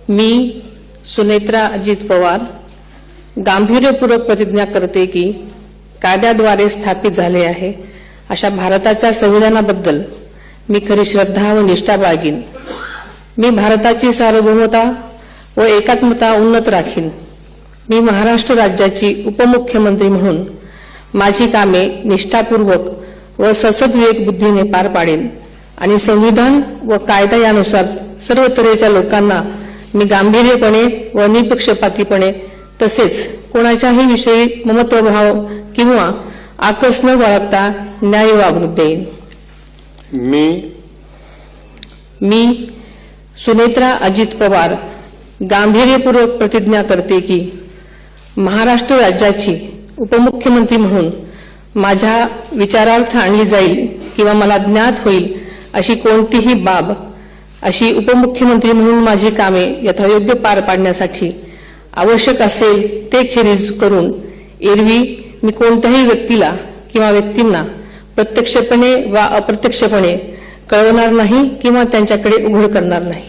मी सुनेत्रा अजित पवार गांभीर्यपूर्वक प्रतिज्ञा करते की कायद्याद्वारे स्थापित झाले आहे अशा भारताच्या संविधानाबद्दल मी खरी श्रद्धा व निष्ठा बाळगीन। मी भारताची सार्वभौमता व एकात्मता उन्नत राखीन। मी महाराष्ट्र राज्याची उपमुख्यमंत्री म्हणून माझी कामे निष्ठापूर्वक व ससद्विवेक बुद्धीने पार पाडेन आणि संविधान व कायदा यानुसार सर्व तऱ्हेच्या लोकांना मी गांभीर्यपणे व निपक्षपातीपणे तसेच कोणाच्याही विषयी ममत्वभाव किंवा आकस न बाळगता न्याय वागणूक देईन। मी सुनेत्रा अजित पवार गांभीर्यपूर्वक प्रतिज्ञा करते की महाराष्ट्र राज्याची उपमुख्यमंत्री म्हणून माझ्या विचारार्थ आणली जाईल किंवा मला ज्ञात होईल अशी कोणतीही बाब अशी उपमुख्यमंत्री म्हणून माझी कामे यथायोग्य पार पाडण्यासाठी आवश्यक असेल ते खेरीज करून एरवी मी कोणत्याही व्यक्तीला किंवा व्यक्तींना प्रत्यक्षपणे वा अप्रत्यक्षपणे कळवणार नाही किंवा त्यांच्याकडे उघड करणार नाही।